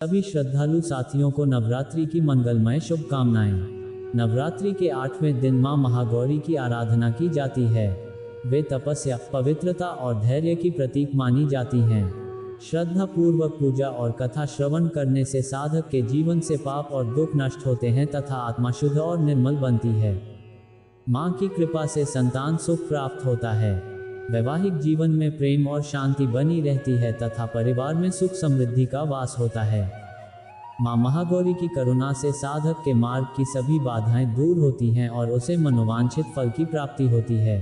सभी श्रद्धालु साथियों को नवरात्रि की मंगलमय शुभकामनाएं। नवरात्रि के 8वें दिन मां महागौरी की आराधना की जाती है। वे तपस्या, पवित्रता और धैर्य की प्रतीक मानी जाती हैं। श्रद्धा पूर्वक पूजा और कथा श्रवण करने से साधक के जीवन से पाप और दुख नष्ट होते हैं तथा आत्मा शुद्ध और निर्मल बनती है। मां की कृपा से संतान सुख प्राप्त होता है। वैवाहिक जीवन में प्रेम और शांति बनी रहती है तथा परिवार में सुख समृद्धि का वास होता है। मां महागौरी की करुणा से साधक के मार्ग की सभी बाधाएं दूर होती हैं और उसे मनोवांछित फल की प्राप्ति होती है।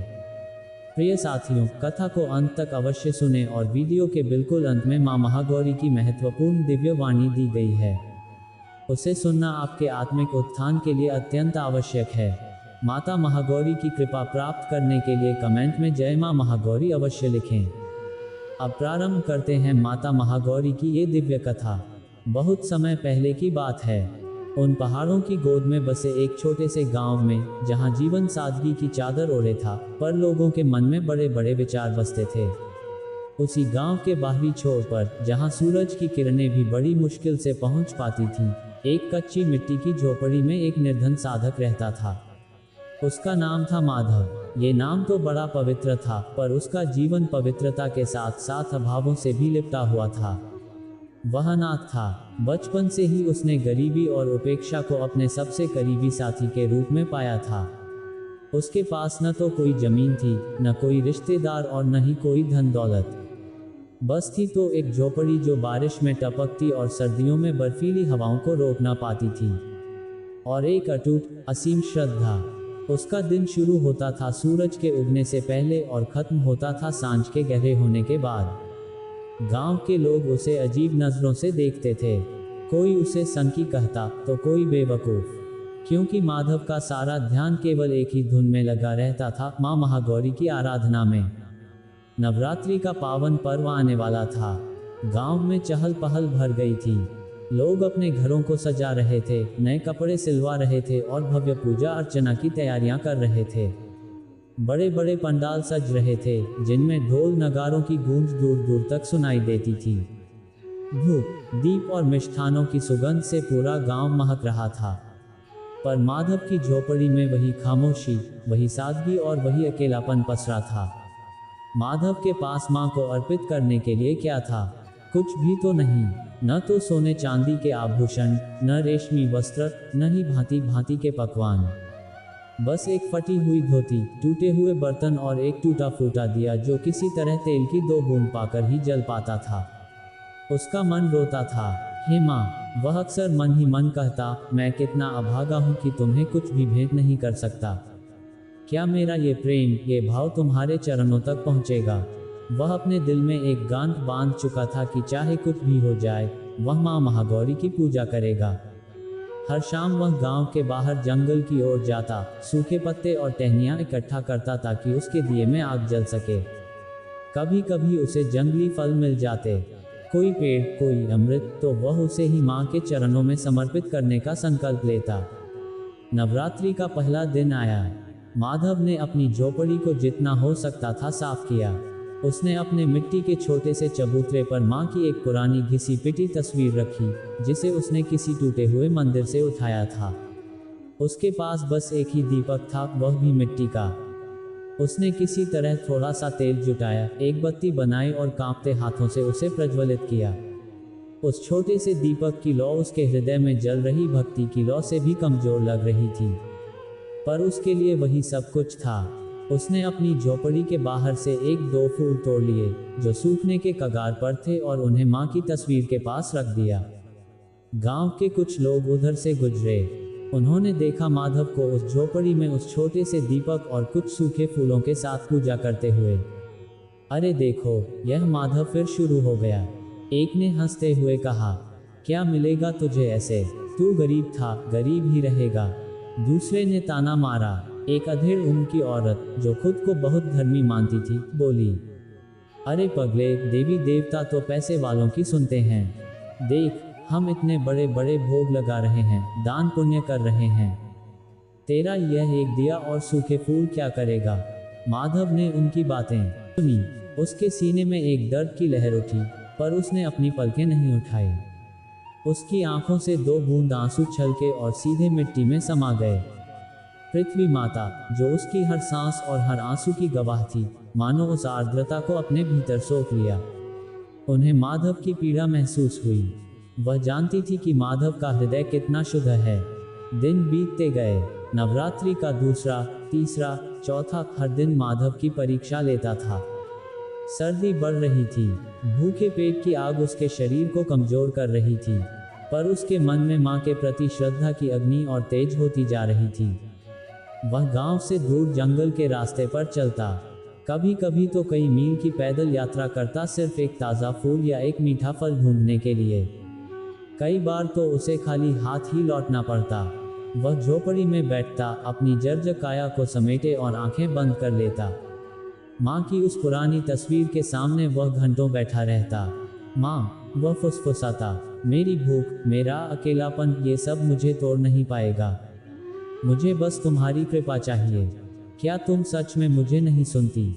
प्रिय साथियों, कथा को अंत तक अवश्य सुने और वीडियो के बिल्कुल अंत में मां महागौरी की महत्वपूर्ण दिव्य वाणी दी गई है। उसे सुनना आपके आत्मिक उत्थान के लिए अत्यंत आवश्यक है। माता महागौरी की कृपा प्राप्त करने के लिए कमेंट में जय मां महागौरी अवश्य लिखें। अब प्रारंभ करते हैं माता महागौरी की ये दिव्य कथा। बहुत समय पहले की बात है। उन पहाड़ों की गोद में बसे एक छोटे से गांव में, जहां जीवन सादगी की चादर ओढ़े था, पर लोगों के मन में बड़े बड़े विचार बसते थे। उसी गांव के बाहरी छोर पर, जहां सूरज की किरणें भी बड़ी मुश्किल से पहुंच पाती थीं, एक कच्ची मिट्टी की झोपड़ी में एक निर्धन साधक रहता था। उसका नाम था माधव। ये नाम तो बड़ा पवित्र था, पर उसका जीवन पवित्रता के साथ साथ अभावों से भी लिपटा हुआ था। वह अनाथ था। बचपन से ही उसने गरीबी और उपेक्षा को अपने सबसे करीबी साथी के रूप में पाया था। उसके पास न तो कोई जमीन थी, न कोई रिश्तेदार और न ही कोई धन दौलत। बस थी तो एक झोपड़ी जो बारिश में टपकती और सर्दियों में बर्फीली हवाओं को रोक ना पाती थी। और एक अटूट, असीम श्रद्धा। उसका दिन शुरू होता था सूरज के उगने से पहले और खत्म होता था सांझ के गहरे होने के बाद। गांव के लोग उसे अजीब नजरों से देखते थे। कोई उसे सनकी कहता तो कोई बेवकूफ, क्योंकि माधव का सारा ध्यान केवल एक ही धुन में लगा रहता था, मां महागौरी की आराधना में। नवरात्रि का पावन पर्व आने वाला था। गांव में चहल पहल भर गई थी। लोग अपने घरों को सजा रहे थे, नए कपड़े सिलवा रहे थे और भव्य पूजा अर्चना की तैयारियां कर रहे थे। बड़े बड़े पंडाल सज रहे थे, जिनमें ढोल नगारों की गूंज दूर दूर तक सुनाई देती थी। धूप, दीप और मिष्ठानों की सुगंध से पूरा गांव महक रहा था। पर माधव की झोपड़ी में वही खामोशी, वही सादगी और वही अकेलापन पसरा था। माधव के पास मां को अर्पित करने के लिए क्या था? कुछ भी तो नहीं। न तो सोने चांदी के आभूषण, न रेशमी वस्त्र, न ही भांति भांति के पकवान। बस एक फटी हुई धोती, टूटे हुए बर्तन और एक टूटा फूटा दिया जो किसी तरह तेल की 2 बूंद पाकर ही जल पाता था। उसका मन रोता था, हे माँ। वह अक्सर मन ही मन कहता, मैं कितना अभागा हूँ कि तुम्हें कुछ भी भेंट नहीं कर सकता। क्या मेरा ये प्रेम, ये भाव तुम्हारे चरणों तक पहुँचेगा? वह अपने दिल में एक गांठ बांध चुका था कि चाहे कुछ भी हो जाए, वह मां महागौरी की पूजा करेगा। हर शाम वह गांव के बाहर जंगल की ओर जाता, सूखे पत्ते और टहनियां इकट्ठा करता ताकि उसके दिए में आग जल सके। कभी कभी उसे जंगली फल मिल जाते, कोई पेड़, कोई अमृत, तो वह उसे ही मां के चरणों में समर्पित करने का संकल्प लेता। नवरात्रि का पहला दिन आया। माधव ने अपनी झोपड़ी को जितना हो सकता था साफ किया। उसने अपने मिट्टी के छोटे से चबूतरे पर मां की एक पुरानी घिसी पिटी तस्वीर रखी, जिसे उसने किसी टूटे हुए मंदिर से उठाया था। उसके पास बस एक ही दीपक था, वह भी मिट्टी का। उसने किसी तरह थोड़ा सा तेल जुटाया, एक बत्ती बनाई और कांपते हाथों से उसे प्रज्वलित किया। उस छोटे से दीपक की लौ उसके हृदय में जल रही भक्ति की लौ से भी कमजोर लग रही थी, पर उसके लिए वही सब कुछ था। उसने अपनी झोपड़ी के बाहर से 1-2 फूल तोड़ लिए, जो सूखने के कगार पर थे, और उन्हें मां की तस्वीर के पास रख दिया। गांव के कुछ लोग उधर से गुजरे। उन्होंने देखा माधव को उस झोपड़ी में उस छोटे से दीपक और कुछ सूखे फूलों के साथ पूजा करते हुए। अरे देखो, यह माधव फिर शुरू हो गया। एक ने हंसते हुए कहा, क्या मिलेगा तुझे ऐसे? तू गरीब था, गरीब ही रहेगा। दूसरे ने ताना मारा। एक अधेड़ उम्र की औरत, जो खुद को बहुत धर्मी मानती थी, बोली, अरे पगले, देवी देवता तो पैसे वालों की सुनते हैं। देख, हम इतने बड़े बड़े भोग लगा रहे हैं, दान पुण्य कर रहे हैं। तेरा यह एक दिया और सूखे फूल क्या करेगा? माधव ने उनकी बातें सुनी। उसके सीने में एक दर्द की लहर उठी, पर उसने अपनी पलकें नहीं उठाई। उसकी आंखों से 2 बूंद आंसू छलके और सीधे मिट्टी में समा गए। पृथ्वी माता, जो उसकी हर सांस और हर आंसू की गवाह थी, मानो उस आर्द्रता को अपने भीतर सोख लिया। उन्हें माधव की पीड़ा महसूस हुई। वह जानती थी कि माधव का हृदय कितना शुद्ध है। दिन बीतते गए। नवरात्रि का दूसरा, तीसरा, चौथा हर दिन माधव की परीक्षा लेता था। सर्दी बढ़ रही थी। भूखे पेट की आग उसके शरीर को कमजोर कर रही थी, पर उसके मन में मां के प्रति श्रद्धा की अग्नि और तेज होती जा रही थी। वह गांव से दूर जंगल के रास्ते पर चलता, कभी कभी तो कई मील की पैदल यात्रा करता, सिर्फ एक ताज़ा फूल या एक मीठा फल ढूंढने के लिए। कई बार तो उसे खाली हाथ ही लौटना पड़ता। वह झोपड़ी में बैठता, अपनी जर्जर काया को समेटे और आंखें बंद कर लेता। माँ की उस पुरानी तस्वीर के सामने वह घंटों बैठा रहता। माँ, वह फुसफुसाता, मेरी भूख, मेरा अकेलापन, ये सब मुझे तोड़ नहीं पाएगा। मुझे बस तुम्हारी कृपा चाहिए। क्या तुम सच में मुझे नहीं सुनती?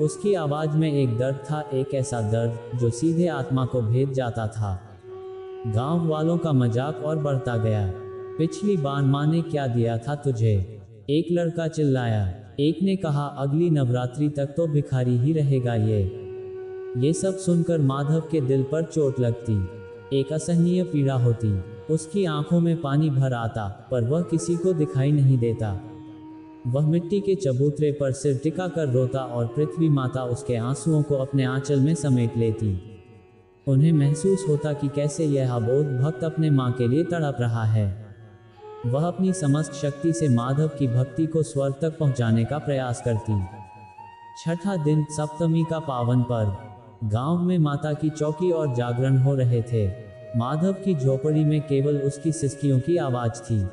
उसकी आवाज़ में एक दर्द था, एक ऐसा दर्द जो सीधे आत्मा को भेद जाता था। गांव वालों का मजाक और बढ़ता गया। पिछली बार माँ ने क्या दिया था तुझे? एक लड़का चिल्लाया। एक ने कहा, अगली नवरात्रि तक तो भिखारी ही रहेगा ये सब सुनकर माधव के दिल पर चोट लगती। एक असहनीय पीड़ा होती। उसकी आंखों में पानी भर आता, पर वह किसी को दिखाई नहीं देता। वह मिट्टी के चबूतरे पर सिर टिका कर रोता और पृथ्वी माता उसके आंसुओं को अपने आंचल में समेट लेती। उन्हें महसूस होता कि कैसे यह अबोध भक्त अपने माँ के लिए तड़प रहा है। वह अपनी समस्त शक्ति से माधव की भक्ति को स्वर्ग तक पहुंचाने का प्रयास करती। छठा दिन, सप्तमी का पावन पर्व। गांव में माता की चौकी और जागरण हो रहे थे। माधव की झोपड़ी में केवल उसकी सिसकियों की आवाज थी।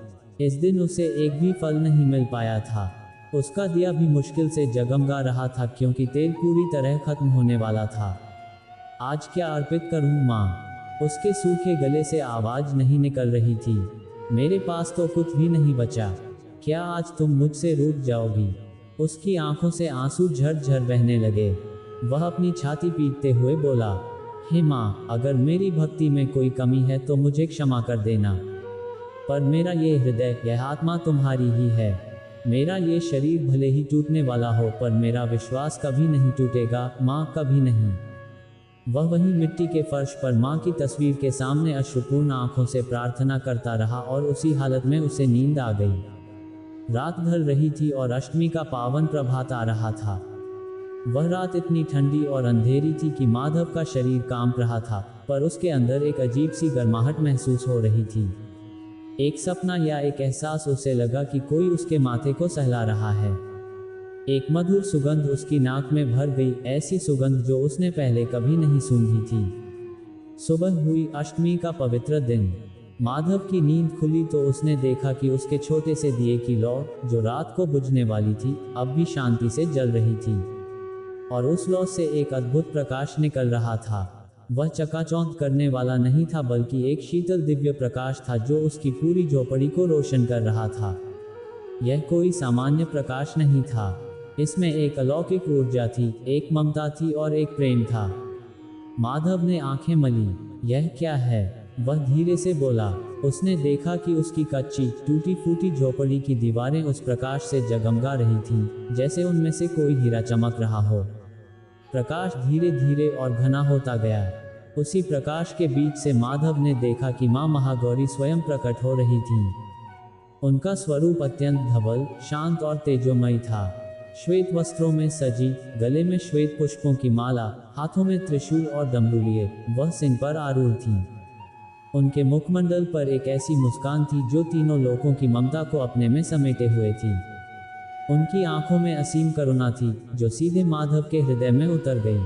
इस दिन उसे एक भी फल नहीं मिल पाया था। उसका दिया भी मुश्किल से जगमगा रहा था, क्योंकि तेल पूरी तरह खत्म होने वाला था। आज क्या अर्पित करूं माँ? उसके सूखे गले से आवाज नहीं निकल रही थी। मेरे पास तो कुछ भी नहीं बचा। क्या आज तुम मुझसे रूठ जाओगी? उसकी आंखों से आंसू झरझर बहने लगे। वह अपनी छाती पीटते हुए बोला, हे माँ, अगर मेरी भक्ति में कोई कमी है तो मुझे क्षमा कर देना। पर मेरा ये हृदय, यह आत्मा तुम्हारी ही है। मेरा ये शरीर भले ही टूटने वाला हो, पर मेरा विश्वास कभी नहीं टूटेगा माँ, कभी नहीं। वह वहीं मिट्टी के फर्श पर माँ की तस्वीर के सामने अश्रुपूर्ण आंखों से प्रार्थना करता रहा और उसी हालत में उसे नींद आ गई। रात ढल रही थी और अष्टमी का पावन प्रभात आ रहा था। वह रात इतनी ठंडी और अंधेरी थी कि माधव का शरीर कांप रहा था, पर उसके अंदर एक अजीब सी गर्माहट महसूस हो रही थी। एक सपना या एक एहसास, उसे लगा कि कोई उसके माथे को सहला रहा है। एक मधुर सुगंध उसकी नाक में भर गई, ऐसी सुगंध जो उसने पहले कभी नहीं सूंघी थी। सुबह हुई, अष्टमी का पवित्र दिन। माधव की नींद खुली तो उसने देखा कि उसके छोटे से दिए की लौ, जो रात को बुझने वाली थी, अब भी शांति से जल रही थी, और उस लौ से एक अद्भुत प्रकाश निकल रहा था। वह चकाचौंध करने वाला नहीं था, बल्कि एक शीतल दिव्य प्रकाश था जो उसकी पूरी झोपड़ी को रोशन कर रहा था। यह कोई सामान्य प्रकाश नहीं था। इसमें एक अलौकिक ऊर्जा थी, एक ममता थी और एक प्रेम था। माधव ने आंखें मली। यह क्या है? वह धीरे से बोला। उसने देखा कि उसकी कच्ची, टूटी फूटी झोपड़ी की दीवारें उस प्रकाश से जगमगा रही थीं, जैसे उनमें से कोई हीरा चमक रहा हो। प्रकाश धीरे धीरे और घना होता गया। उसी प्रकाश के बीच से माधव ने देखा कि माँ महागौरी स्वयं प्रकट हो रही थीं। उनका स्वरूप अत्यंत धवल, शांत और तेजोमयी था। श्वेत वस्त्रों में सजी, गले में श्वेत पुष्पों की माला, हाथों में त्रिशूल और डमरू लिए, वह सिंह पर आरूढ़ थीं। उनके मुखमंडल पर एक ऐसी मुस्कान थी जो तीनों लोकों की ममता को अपने में समेटे हुए थी। उनकी आंखों में असीम करुणा थी, जो सीधे माधव के हृदय में उतर गई।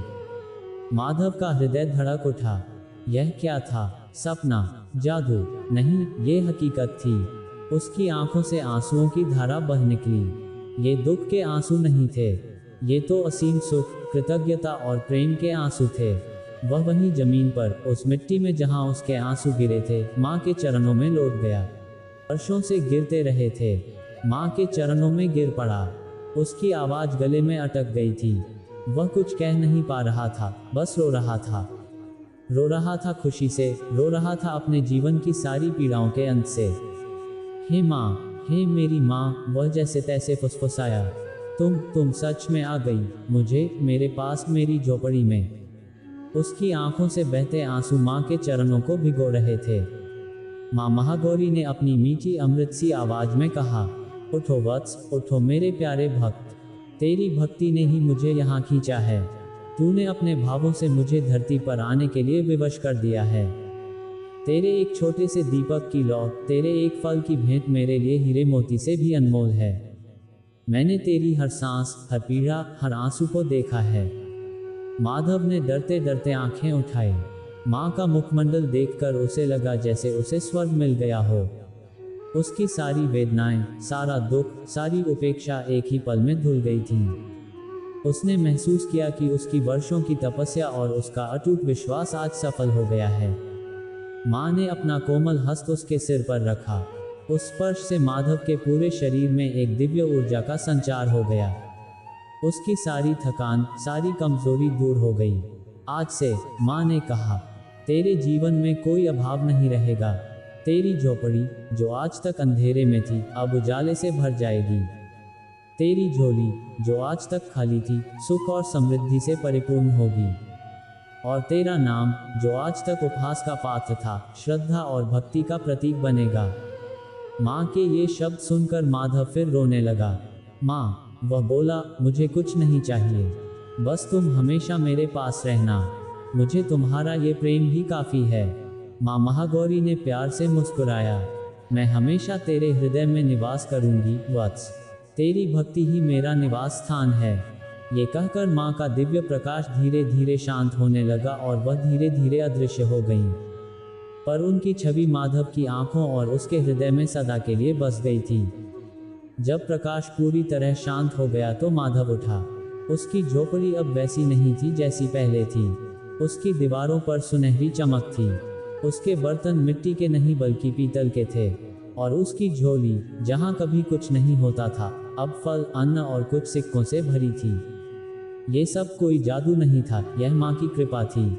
माधव का हृदय धड़क उठा। यह क्या था? सपना? जादू? नहीं, ये हकीकत थी। उसकी आंखों से आंसुओं की धारा बह निकली। ये दुख के आंसू नहीं थे, ये तो असीम सुख, कृतज्ञता और प्रेम के आंसू थे। वह वहीं जमीन पर, उस मिट्टी में जहां उसके आंसू गिरे थे, माँ के चरणों में लौट गया। वर्षों से गिरते रहे थे, माँ के चरणों में गिर पड़ा। उसकी आवाज़ गले में अटक गई थी। वह कुछ कह नहीं पा रहा था, बस रो रहा था। रो रहा था खुशी से, रो रहा था अपने जीवन की सारी पीड़ाओं के अंत से। हे माँ, हे मेरी माँ, वह जैसे तैसे फुसफुसाया, तुम सच में आ गई मुझे मेरे पास मेरी झोपड़ी में। उसकी आंखों से बहते आंसू माँ के चरणों को भिगो रहे थे। माँ महागौरी ने अपनी मीठी अमृत सी आवाज में कहा, उठो वत्स, उठो मेरे प्यारे भक्त, तेरी भक्ति ने ही मुझे यहाँ खींचा है। तूने अपने भावों से मुझे धरती पर आने के लिए विवश कर दिया है। तेरे एक छोटे से दीपक की लौ, तेरे एक फल की भेंट मेरे लिए हीरे मोती से भी अनमोल है। मैंने तेरी हर सांस, हर पीड़ा, हर आंसू को देखा है। माधव ने डरते डरते आंखें उठाई। माँ का मुखमंडल देखकर उसे लगा जैसे उसे स्वर्ग मिल गया हो। उसकी सारी वेदनाएं, सारा दुख, सारी उपेक्षा एक ही पल में धुल गई थीं। उसने महसूस किया कि उसकी वर्षों की तपस्या और उसका अटूट विश्वास आज सफल हो गया है। माँ ने अपना कोमल हस्त उसके सिर पर रखा। उस स्पर्श से माधव के पूरे शरीर में एक दिव्य ऊर्जा का संचार हो गया। उसकी सारी थकान, सारी कमजोरी दूर हो गई। आज से, माँ ने कहा, तेरे जीवन में कोई अभाव नहीं रहेगा। तेरी झोपड़ी, जो आज तक अंधेरे में थी, अब उजाले से भर जाएगी। तेरी झोली, जो आज तक खाली थी, सुख और समृद्धि से परिपूर्ण होगी। और तेरा नाम, जो आज तक उपहास का पात्र था, श्रद्धा और भक्ति का प्रतीक बनेगा। माँ के ये शब्द सुनकर माधव फिर रोने लगा। माँ, वह बोला, मुझे कुछ नहीं चाहिए, बस तुम हमेशा मेरे पास रहना। मुझे तुम्हारा ये प्रेम ही काफ़ी है। माँ महागौरी ने प्यार से मुस्कुराया। मैं हमेशा तेरे हृदय में निवास करूंगी वत्स, तेरी भक्ति ही मेरा निवास स्थान है। ये कहकर माँ का दिव्य प्रकाश धीरे धीरे शांत होने लगा और वह धीरे धीरे अदृश्य हो गई। पर उनकी छवि माधव की आंखों और उसके हृदय में सदा के लिए बस गई थी। जब प्रकाश पूरी तरह शांत हो गया तो माधव उठा। उसकी झोपड़ी अब वैसी नहीं थी जैसी पहले थी। उसकी दीवारों पर सुनहरी चमक थी। उसके बर्तन मिट्टी के नहीं बल्कि पीतल के थे। और उसकी झोली, जहाँ कभी कुछ नहीं होता था, अब फल, अन्न और कुछ सिक्कों से भरी थी। ये सब कोई जादू नहीं था, यह माँ की कृपा थी।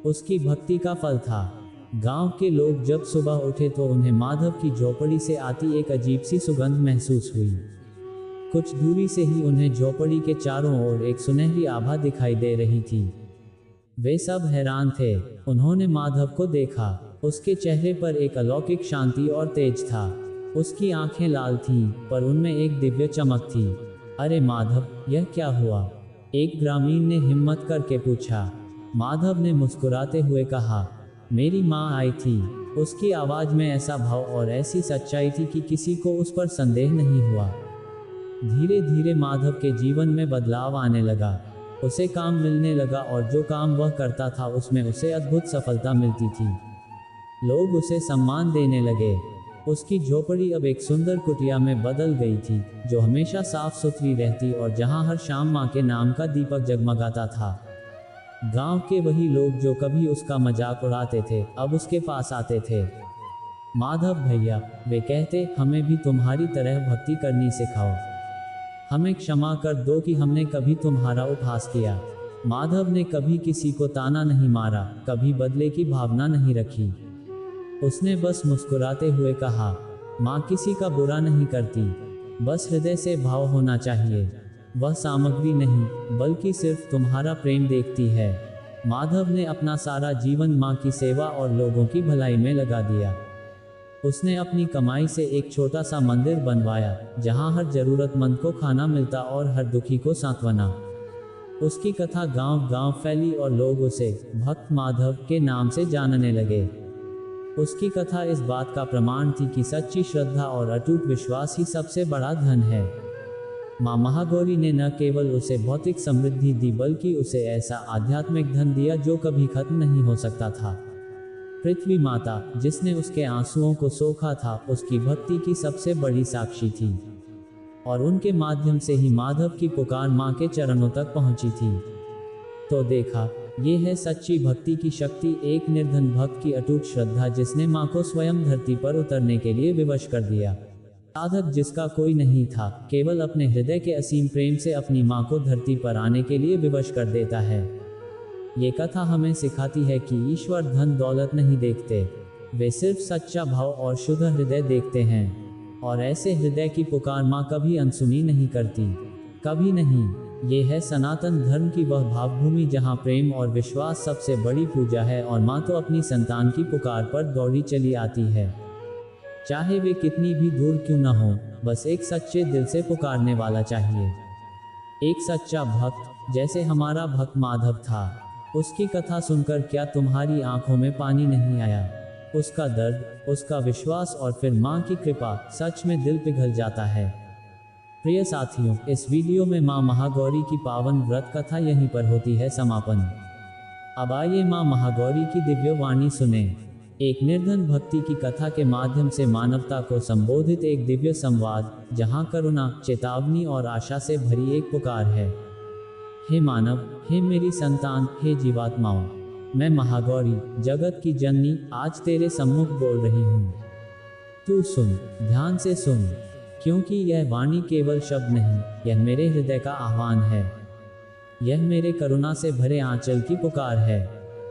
उसकी भक्ति का फल था। गांव के लोग जब सुबह उठे तो उन्हें माधव की झोपड़ी से आती एक अजीब सी सुगंध महसूस हुई। कुछ दूरी से ही उन्हें झोपड़ी के चारों ओर एक सुनहरी आभा दिखाई दे रही थी। वे सब हैरान थे। उन्होंने माधव को देखा। उसके चेहरे पर एक अलौकिक शांति और तेज था। उसकी आंखें लाल थीं, पर उनमें एक दिव्य चमक थी। अरे माधव, यह क्या हुआ? एक ग्रामीण ने हिम्मत करके पूछा। माधव ने मुस्कुराते हुए कहा, मेरी माँ आई थी। उसकी आवाज़ में ऐसा भाव और ऐसी सच्चाई थी कि किसी को उस पर संदेह नहीं हुआ। धीरे धीरे माधव के जीवन में बदलाव आने लगा। उसे काम मिलने लगा और जो काम वह करता था उसमें उसे अद्भुत सफलता मिलती थी। लोग उसे सम्मान देने लगे। उसकी झोपड़ी अब एक सुंदर कुटिया में बदल गई थी, जो हमेशा साफ सुथरी रहती और जहां हर शाम माँ के नाम का दीपक जगमगाता था। गांव के वही लोग जो कभी उसका मजाक उड़ाते थे, अब उसके पास आते थे। माधव भैया, वे कहते, हमें भी तुम्हारी तरह भक्ति करनी सिखाओ। हमें क्षमा कर दो कि हमने कभी तुम्हारा उपहास किया। माधव ने कभी किसी को ताना नहीं मारा, कभी बदले की भावना नहीं रखी। उसने बस मुस्कुराते हुए कहा, माँ किसी का बुरा नहीं करती, बस हृदय से भाव होना चाहिए। वह सामग्री नहीं, बल्कि सिर्फ तुम्हारा प्रेम देखती है। माधव ने अपना सारा जीवन माँ की सेवा और लोगों की भलाई में लगा दिया। उसने अपनी कमाई से एक छोटा सा मंदिर बनवाया, जहाँ हर जरूरतमंद को खाना मिलता और हर दुखी को सांत्वना। उसकी कथा गांव-गांव फैली और लोग उसे भक्त माधव के नाम से जानने लगे। उसकी कथा इस बात का प्रमाण थी कि सच्ची श्रद्धा और अटूट विश्वास ही सबसे बड़ा धन है। माँ महागौरी ने न केवल उसे भौतिक समृद्धि दी, बल्कि उसे ऐसा आध्यात्मिक धन दिया जो कभी खत्म नहीं हो सकता था। पृथ्वी माता, जिसने उसके आंसुओं को सोखा था, उसकी भक्ति की सबसे बड़ी साक्षी थी। और उनके माध्यम से ही माधव की पुकार माँ के चरणों तक पहुँची थी। तो देखा, ये है सच्ची भक्ति की शक्ति, एक निर्धन भक्त की अटूट श्रद्धा जिसने माँ को स्वयं धरती पर उतरने के लिए विवश कर दिया। साधक जिसका कोई नहीं था, केवल अपने हृदय के असीम प्रेम से अपनी माँ को धरती पर आने के लिए विवश कर देता है। ये कथा हमें सिखाती है कि ईश्वर धन दौलत नहीं देखते, वे सिर्फ सच्चा भाव और शुद्ध हृदय देखते हैं। और ऐसे हृदय की पुकार माँ कभी अनसुनी नहीं करती, कभी नहीं। ये है सनातन धर्म की वह भावभूमि जहाँ प्रेम और विश्वास सबसे बड़ी पूजा है, और माँ तो अपनी संतान की पुकार पर दौड़ी चली आती है, चाहे वे कितनी भी दूर क्यों न हो। बस एक सच्चे दिल से पुकारने वाला चाहिए, एक सच्चा भक्त, जैसे हमारा भक्त माधव था। उसकी कथा सुनकर क्या तुम्हारी आंखों में पानी नहीं आया? उसका दर्द, उसका विश्वास और फिर माँ की कृपा, सच में दिल पिघल जाता है। प्रिय साथियों, इस वीडियो में माँ महागौरी की पावन व्रत कथा यहीं पर होती है समापन। अब आइए माँ महागौरी की दिव्य वाणी सुने। एक निर्धन भक्ति की कथा के माध्यम से मानवता को संबोधित एक दिव्य संवाद, जहाँ करुणा, चेतावनी और आशा से भरी एक पुकार है। हे मानव, हे मेरी संतान, हे जीवात्माओं, मैं महागौरी, जगत की जननी, आज तेरे सम्मुख बोल रही हूँ। तू सुन, ध्यान से सुन, क्योंकि यह वाणी केवल शब्द नहीं, यह मेरे हृदय का आह्वान है। यह मेरे करुणा से भरे आंचल की पुकार है।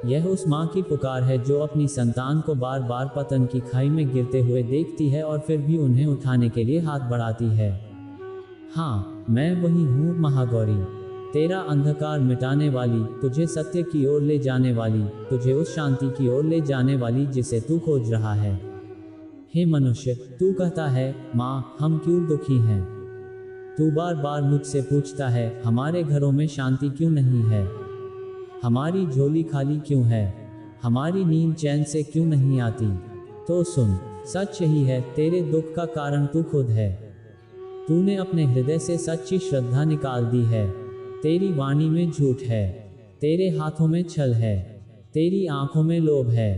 यह उस माँ की पुकार है जो अपनी संतान को बार बार पतन की खाई में गिरते हुए देखती है और फिर भी उन्हें उठाने के लिए हाथ बढ़ाती है। हाँ, मैं वही हूँ महागौरी, तेरा अंधकार मिटाने वाली, तुझे सत्य की ओर ले जाने वाली, तुझे उस शांति की ओर ले जाने वाली जिसे तू खोज रहा है। हे मनुष्य, तू कहता है, माँ हम क्यों दुखी हैं? तू बार बार मुझसे पूछता है, हमारे घरों में शांति क्यों नहीं है? हमारी झोली खाली क्यों है? हमारी नींद चैन से क्यों नहीं आती? तो सुन, सच यही है, तेरे दुख का कारण तू खुद है। तूने अपने हृदय से सच्ची श्रद्धा निकाल दी है। तेरी वाणी में झूठ है, तेरे हाथों में छल है, तेरी आंखों में लोभ है,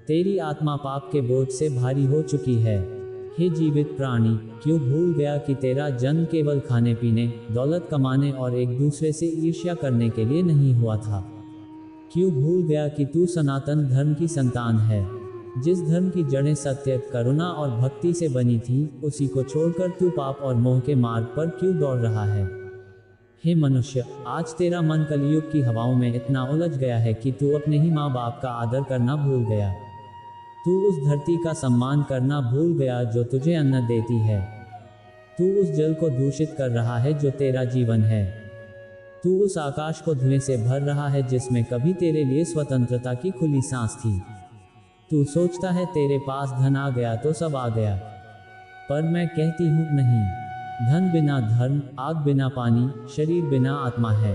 तेरी आत्मा पाप के बोझ से भारी हो चुकी है। हे जीवित प्राणी, क्यों भूल गया कि तेरा जन्म केवल खाने पीने, दौलत कमाने और एक दूसरे से ईर्ष्या करने के लिए नहीं हुआ था? क्यों भूल गया कि तू सनातन धर्म की संतान है? जिस धर्म की जड़ें सत्य, करुणा और भक्ति से बनी थी, उसी को छोड़कर तू पाप और मोह के मार्ग पर क्यों दौड़ रहा है? हे मनुष्य, आज तेरा मन कलयुग की हवाओं में इतना उलझ गया है कि तू अपने ही माँ बाप का आदर करना भूल गया। तू उस धरती का सम्मान करना भूल गया जो तुझे अन्न देती है। तू उस जल को दूषित कर रहा है जो तेरा जीवन है। तू उस आकाश को धुएं से भर रहा है जिसमें कभी तेरे लिए स्वतंत्रता की खुली सांस थी। तू सोचता है तेरे पास धन आ गया तो सब आ गया, पर मैं कहती हूँ नहीं। धन बिना धर्म, आग बिना पानी, शरीर बिना आत्मा है।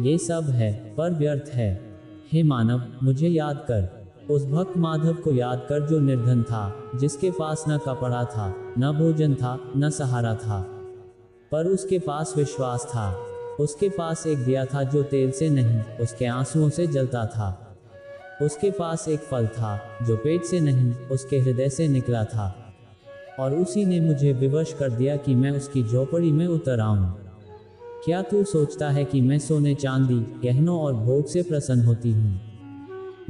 ये सब है, पर व्यर्थ है। हे मानव, मुझे याद कर, उस भक्त माधव को याद कर जो निर्धन था, जिसके पास न कपड़ा था, न भोजन था, न सहारा था, पर उसके पास विश्वास था। उसके पास एक दिया था जो तेल से नहीं, उसके आंसुओं से जलता था। उसके पास एक फल था जो पेट से नहीं, उसके हृदय से निकला था, और उसी ने मुझे विवश कर दिया कि मैं उसकी झोपड़ी में उतर आऊं। क्या तू सोचता है कि मैं सोने चांदी, गहनों और भोग से प्रसन्न होती हूँ?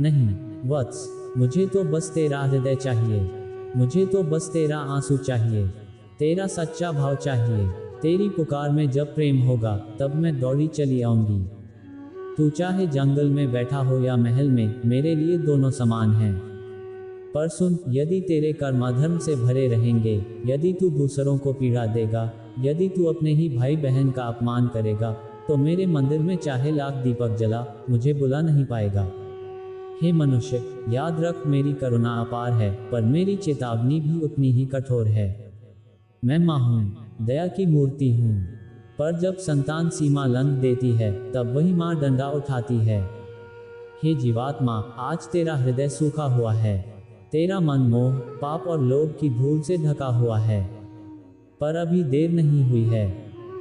नहीं वत्स, मुझे तो बस तेरा हृदय चाहिए, मुझे तो बस तेरा आंसू चाहिए, तेरा सच्चा भाव चाहिए। तेरी पुकार में जब प्रेम होगा, तब मैं दौड़ी चली आऊंगी। तू चाहे जंगल में बैठा हो या महल में, मेरे लिए दोनों समान हैं। पर सुन, यदि तेरे कर्म अधर्म से भरे रहेंगे, यदि तू दूसरों को पीड़ा देगा, यदि तू अपने ही भाई बहन का अपमान करेगा, तो मेरे मंदिर में चाहे लाख दीपक जला, मुझे बुला नहीं पाएगा। हे मनुष्य, याद रख, मेरी करुणा अपार है, पर मेरी चेतावनी भी उतनी ही कठोर है। मैं माँ हूँ, दया की मूर्ति हूँ, पर जब संतान सीमा लंघ देती है, तब वही माँ डंडा उठाती है। हे जीवात्मा, आज तेरा हृदय सूखा हुआ है, तेरा मन मोह, पाप और लोभ की धूल से ढका हुआ है, पर अभी देर नहीं हुई है।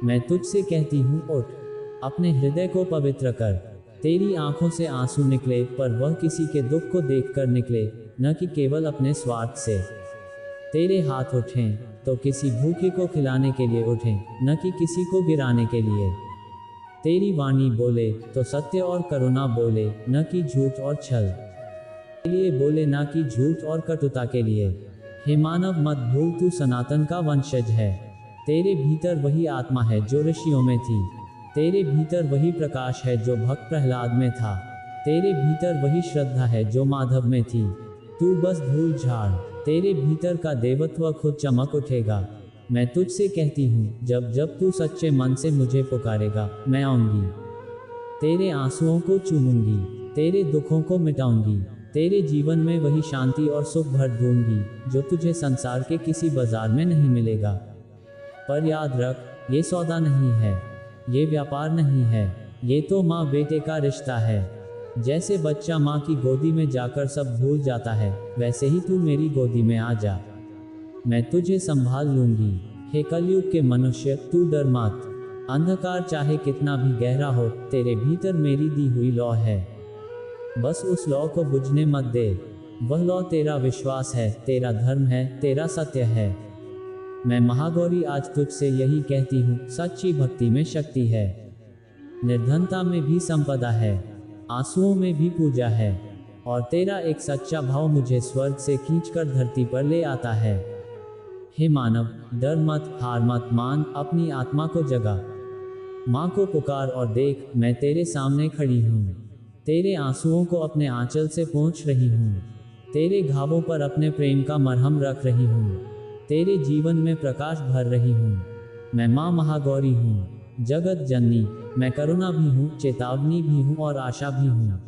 मैं तुझसे कहती हूँ, उठ, अपने हृदय को पवित्र कर। तेरी आंखों से आंसू निकले, पर वह किसी के दुख को देखकर निकले, न कि केवल अपने स्वार्थ से। तेरे हाथ उठें तो किसी भूखे को खिलाने के लिए उठें, न कि किसी को गिराने के लिए। तेरी वाणी बोले तो सत्य और करुणा बोले, न कि झूठ और छल के लिए बोले, न कि झूठ और कटुता के लिए। हे मानव, मत भूल, तू सनातन का वंशज है। तेरे भीतर वही आत्मा है जो ऋषियों में थी। तेरे भीतर वही प्रकाश है जो भक्त प्रहलाद में था। तेरे भीतर वही श्रद्धा है जो माधव में थी। तू बस धूल झाड़, तेरे भीतर का देवत्व खुद चमक उठेगा। मैं तुझसे कहती हूँ, जब जब तू सच्चे मन से मुझे पुकारेगा, मैं आऊंगी। तेरे आंसुओं को चूमूंगी, तेरे दुखों को मिटाऊंगी, तेरे जीवन में वही शांति और सुख भर दूंगी जो तुझे संसार के किसी बाजार में नहीं मिलेगा। पर याद रख, ये सौदा नहीं है, ये व्यापार नहीं है, ये तो माँ बेटे का रिश्ता है। जैसे बच्चा माँ की गोदी में जाकर सब भूल जाता है, वैसे ही तू मेरी गोदी में आ जा, मैं तुझे संभाल लूंगी। हे कलयुग के मनुष्य, तू डर मत। अंधकार चाहे कितना भी गहरा हो, तेरे भीतर मेरी दी हुई लौ है। बस उस लौ को बुझने मत दे। वह लौ तेरा विश्वास है, तेरा धर्म है, तेरा सत्य है। मैं महागौरी आज तुझसे यही कहती हूँ, सच्ची भक्ति में शक्ति है, निर्धनता में भी संपदा है, आंसुओं में भी पूजा है, और तेरा एक सच्चा भाव मुझे स्वर्ग से खींचकर धरती पर ले आता है। हे मानव, डर मत, हार मत मान, अपनी आत्मा को जगा। माँ को पुकार और देख, मैं तेरे सामने खड़ी हूँ। तेरे आंसुओं को अपने आंचल से पोंछ रही हूँ, तेरे घावों पर अपने प्रेम का मरहम रख रही हूँ, तेरे जीवन में प्रकाश भर रही हूँ। मैं माँ महागौरी हूँ, जगत जननी। मैं करुणा भी हूँ, चेतावनी भी हूँ और आशा भी हूँ।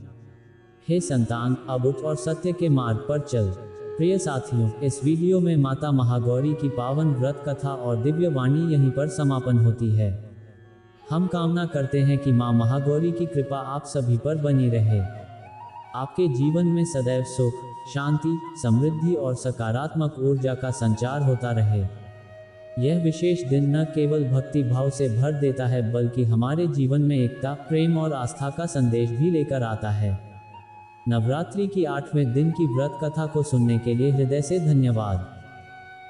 हे संतान, अब उठ और सत्य के मार्ग पर चल। प्रिय साथियों, इस वीडियो में माता महागौरी की पावन व्रत कथा और दिव्य वाणी यहीं पर समापन होती है। हम कामना करते हैं कि माँ महागौरी की कृपा आप सभी पर बनी रहे, आपके जीवन में सदैव सुख, शांति, समृद्धि और सकारात्मक ऊर्जा का संचार होता रहे। यह विशेष दिन न केवल भक्ति भाव से भर देता है, बल्कि हमारे जीवन में एकता, प्रेम और आस्था का संदेश भी लेकर आता है। नवरात्रि की 8वें दिन की व्रत कथा को सुनने के लिए हृदय से धन्यवाद।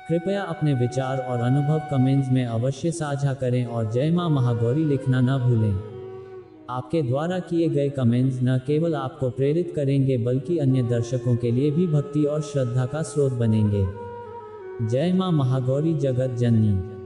कृपया अपने विचार और अनुभव कमेंट्स में अवश्य साझा करें और जय मां महागौरी लिखना न भूलें। आपके द्वारा किए गए कमेंट्स न केवल आपको प्रेरित करेंगे, बल्कि अन्य दर्शकों के लिए भी भक्ति और श्रद्धा का स्रोत बनेंगे। जय मां महागौरी, जगत जननी।